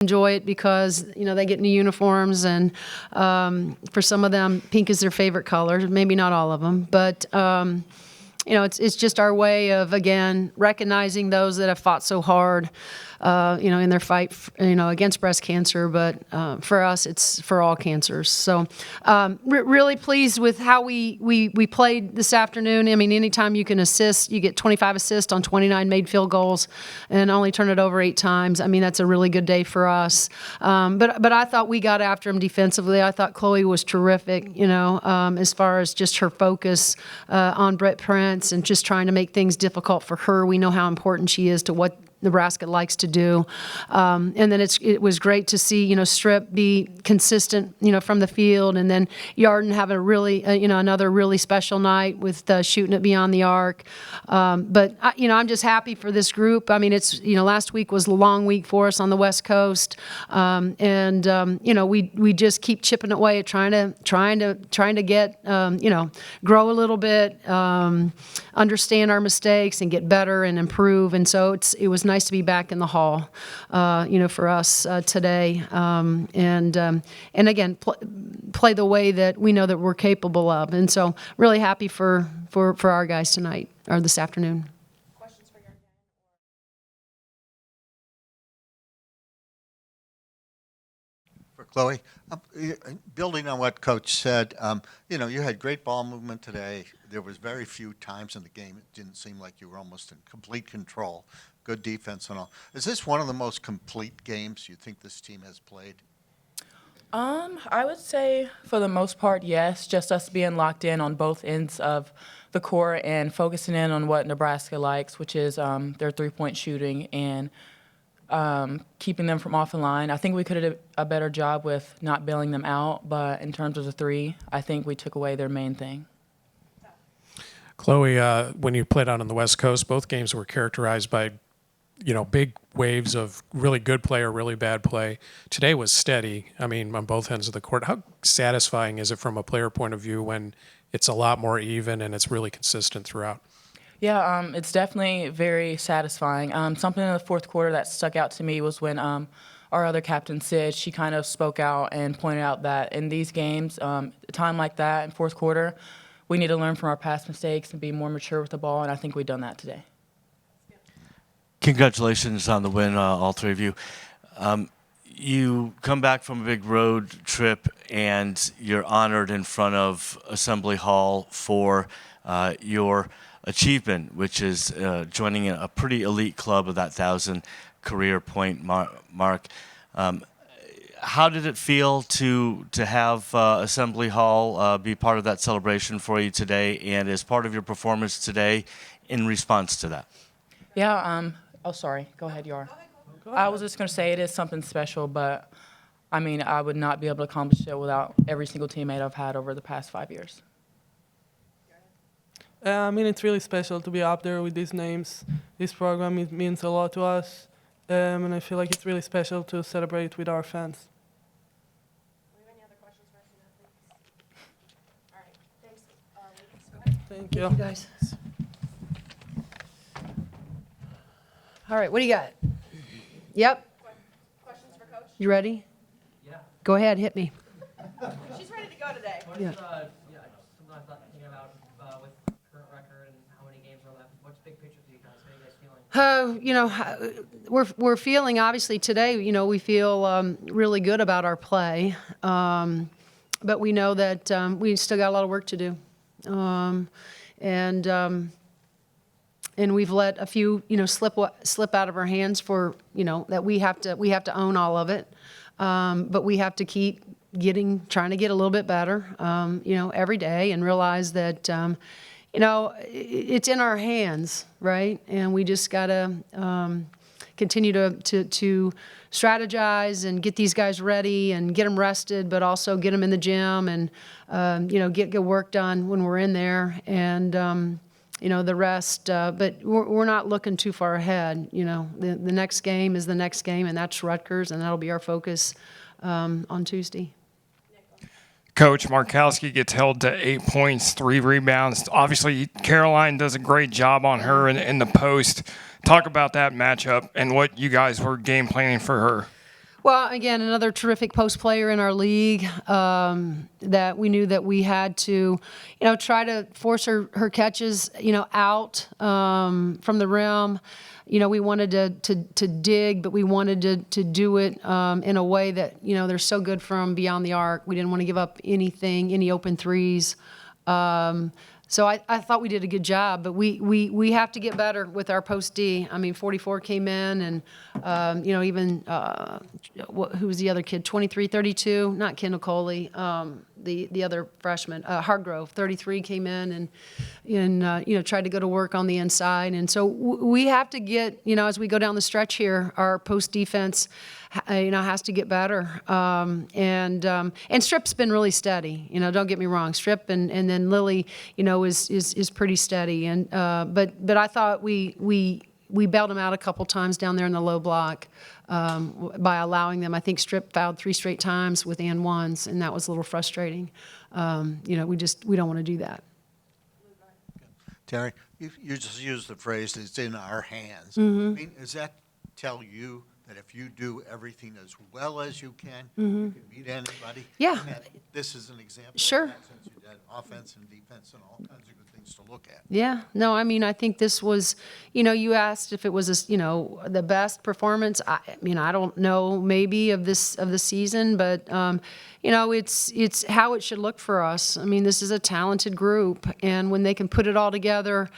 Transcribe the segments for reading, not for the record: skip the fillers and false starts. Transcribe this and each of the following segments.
enjoy it because, they get new uniforms, and for some of them, pink is their favorite color. Maybe not all of them, but it's just our way of, again, recognizing those that have fought so hard, in their fight, against breast cancer. But for us, it's for all cancers. So really pleased with how we played this afternoon. I mean, anytime you can assist, you get 25 assists on 29 made field goals and only turn it over 8 times. I mean, that's a really good day for us. But I thought we got after them defensively. I thought Chloe was terrific, as far as just her focus on Brett Prince and just trying to make things difficult for her. We know how important she is to what Nebraska likes to do. And then it was great to see, Strip be consistent, from the field, and then Yarden have a really, another really special night with shooting it beyond the arc. But, I'm just happy for this group. I mean, it's, last week was a long week for us on the West Coast. We just keep chipping away at trying to get, grow a little bit, understand our mistakes and get better and improve. And so it was nice to be back in the hall, for us today, and again play the way that we know that we're capable of. And so really happy for our guys tonight or this afternoon. Questions for your for Chloe, building on what Coach said, you had great ball movement today. There was very few times in the game it didn't seem like you were almost in complete control. Good defense and all. Is this one of the most complete games you think this team has played? I would say for the most part, yes. Just us being locked in on both ends of the court and focusing in on what Nebraska likes, which is their three-point shooting and keeping them from off the line. I think we could have done a better job with not bailing them out, but in terms of the three, I think we took away their main thing. Chloe, when you played out on the West Coast, both games were characterized by big waves of really good play or really bad play. Today was steady, on both ends of the court. How satisfying is it from a player point of view when it's a lot more even and it's really consistent throughout? Yeah, it's definitely very satisfying. Something in the fourth quarter that stuck out to me was when our other captain, Sid, she kind of spoke out and pointed out that in these games, a time like that in fourth quarter, we need to learn from our past mistakes and be more mature with the ball, and I think we've done that today. Congratulations on the win, all three of you. You come back from a big road trip, and you're honored in front of Assembly Hall for your achievement, which is joining a pretty elite club of that 1,000 career point mark. How did it feel to have Assembly Hall be part of that celebration for you today, and as part of your performance today in response to that? Yeah, oh, sorry. Go ahead, Yar. I was just going to say it is something special, but, I would not be able to accomplish it without every single teammate I've had over the past 5 years. It's really special to be up there with these names. This program, it means a lot to us, and I feel like it's really special to celebrate with our fans. Do we have any other questions for us? All right, thanks. Thank you. Thank you, guys. All right, what do you got? Yep. Questions for Coach? You ready? Yeah. Go ahead, hit me. She's ready to go today. Yeah. Something I thought thinking about with current record and how many games are left. What's big picture for you guys? How are you guys feeling? We're feeling, obviously today, we feel really good about our play, but we know that we still got a lot of work to do, and we've let a few, slip out of our hands for, that we have to own all of it, but we have to keep trying to get a little bit better, every day, and realize that, it's in our hands, right? And we just gotta continue to strategize and get these guys ready and get them rested, but also get them in the gym and get work done when we're in there, and the rest. But we're not looking too far ahead. The next game is the next game, and that's Rutgers, and that'll be our focus on Tuesday. Coach Markowski gets held to 8 points, 3 rebounds. Obviously, Caroline does a great job on her in the post. Talk about that matchup and what you guys were game planning for her. Well, again, another terrific post player in our league that we knew that we had to, try to force her catches, out from the rim. We wanted to dig, but we wanted to do it in a way that, they're so good from beyond the arc. We didn't want to give up anything, any open threes. So I thought we did a good job, but we have to get better with our post D. I mean, 44 came in, and even who was the other kid? 23, 32, not Kendall Coley, the other freshman, Hargrove, 33 came in and tried to go to work on the inside, and so we have to get as we go down the stretch here, our post defense has to get better. And Strip's been really steady. Don't get me wrong. Strip and then Lily, is pretty steady. And but I thought we bailed them out a couple times down there in the low block by allowing them. I think Strip fouled 3 straight times with and ones, and that was a little frustrating. We don't want to do that. Teri, you just used the phrase, it's in our hands. Mm-hmm. I mean, does that tell you that if you do everything as well as you can, you can beat anybody? Yeah. And this is an example Sure. of that, since you did offense and defense and all kinds of good things to look at. Yeah, no, I mean, I think this was, you asked if it was, the best performance. I don't know, maybe of the season, but it's how it should look for us. I mean, this is a talented group, and when they can put it all together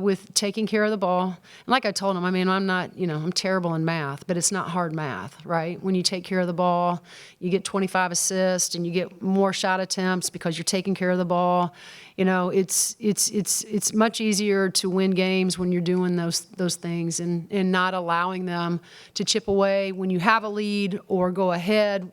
with taking care of the ball, and like I told them, I mean, I'm not, I'm terrible in math, but it's not hard math, right? When you take care of the ball, you get 25 assists, and you get more shot attempts because you're taking care of the ball. It's much easier to win games when you're doing those things and not allowing them to chip away when you have a lead or go ahead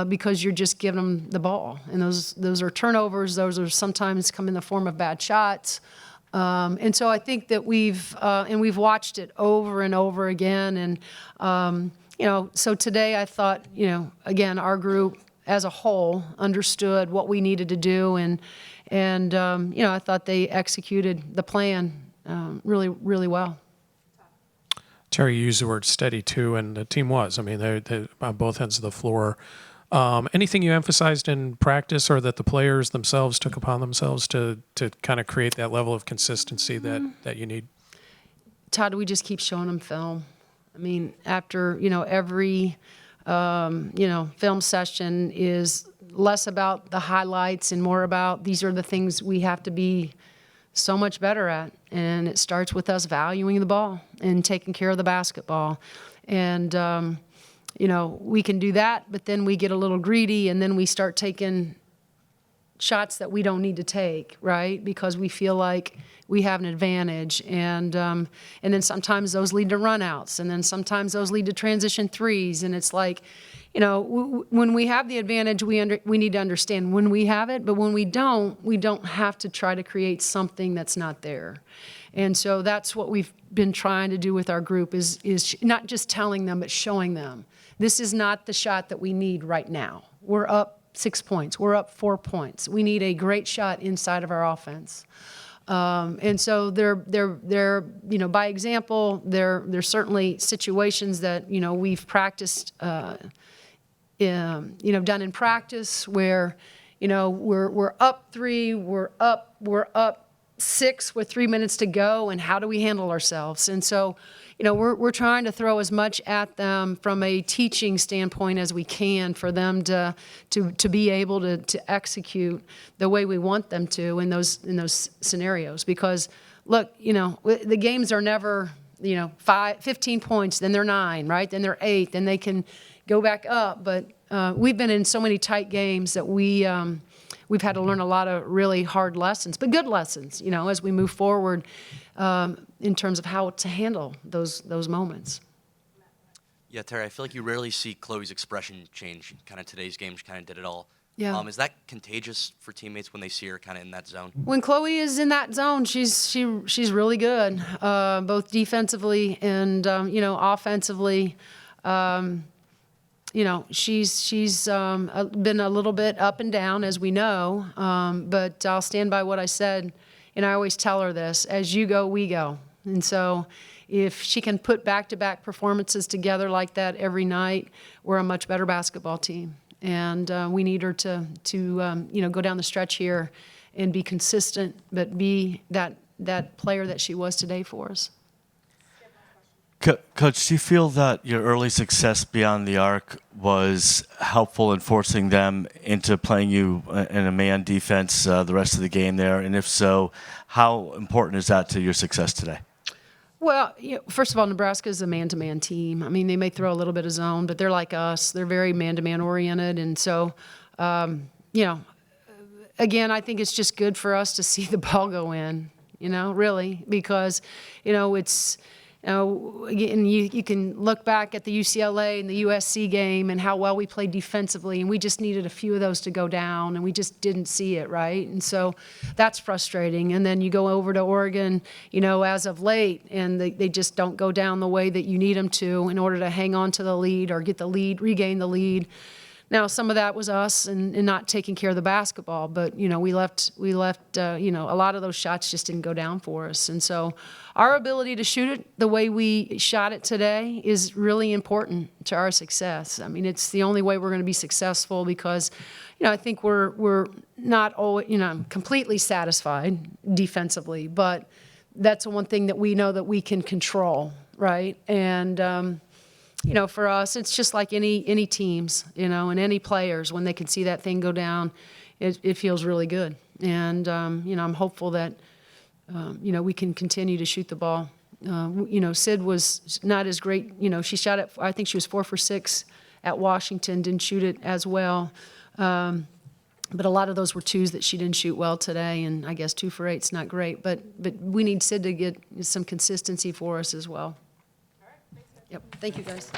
because you're just giving them the ball. And those are turnovers. Those are sometimes come in the form of bad shots. And so I think that we've watched it over and over again. And so today I thought, again, our group as a whole understood what we needed to do, and I thought they executed the plan really, really well. Teri, you used the word steady too, and the team was. I mean, they're on both ends of the floor. Anything you emphasized in practice, or that the players themselves took upon themselves to kind of create that level of consistency that you need? Todd, we just keep showing them film. I mean, after every film session is less about the highlights and more about these are the things we have to be so much better at. And it starts with us valuing the ball and taking care of the basketball. And, we can do that, but then we get a little greedy, and then we start taking shots that we don't need to take, right? Because we feel like we have an advantage. And then sometimes those lead to runouts, and then sometimes those lead to transition threes. And it's like, when we have the advantage, we need to understand when we have it, but when we don't have to try to create something that's not there. And so that's what we've been trying to do with our group is not just telling them, but showing them. This is not the shot that we need right now. We're up 6 points. We're up 4 points. We need a great shot inside of our offense. And so they're by example, there's certainly situations that, we've practiced, done in practice where, we're up 3, we're up 6 with 3 minutes to go, and how do we handle ourselves? And so, we're trying to throw as much at them from a teaching standpoint as we can for them to be able to execute the way we want them to in those scenarios. Because look, the games are never 15 points, then they're 9, right? Then they're 8, then they can go back up. But we've been in so many tight games that we've had to learn a lot of really hard lessons, but good lessons, as we move forward in terms of how to handle those moments. Yeah, Teri, I feel like you rarely see Chloe's expression change. Kind of today's game, she kind of did it all. Yeah. Is that contagious for teammates when they see her kind of in that zone? When Chloe is in that zone, she's really good, both defensively and offensively. She's been a little bit up and down, as we know, but I'll stand by what I said, and I always tell her this: as you go, we go. And so if she can put back-to-back performances together like that every night, we're a much better basketball team. And we need her to go down the stretch here and be consistent, but be that player that she was today for us. Coach, do you feel that your early success beyond the arc was helpful in forcing them into playing you in a man defense the rest of the game there? And if so, how important is that to your success today? Well, first of all, Nebraska is a man-to-man team. I mean, they may throw a little bit of zone, but they're like us. They're very man-to-man oriented. And so, again, I think it's just good for us to see the ball go in, really, because, it's – and you can look back at the UCLA and the USC game and how well we played defensively, and we just needed a few of those to go down, and we just didn't see it, right? And so that's frustrating. And then you go over to Oregon, as of late, and they just don't go down the way that you need them to in order to hang on to the lead or get the lead, regain the lead. Now, some of that was us and not taking care of the basketball, but, we left, a lot of those shots just didn't go down for us. And so our ability to shoot it the way we shot it today is really important to our success. I mean, it's the only way we're going to be successful because, I think we're not always, completely satisfied defensively, but that's the one thing that we know that we can control, right? And, for us, it's just like any teams, and any players, when they can see that thing go down, it feels really good. And, I'm hopeful that, we can continue to shoot the ball. Sid was not as great. She shot it, I think she was 4 for 6 at Washington, didn't shoot it as well. But a lot of those were twos that she didn't shoot well today, and I guess 2 for 8's not great. But we need Sid to get some consistency for us as well. Yep. Thank you, guys.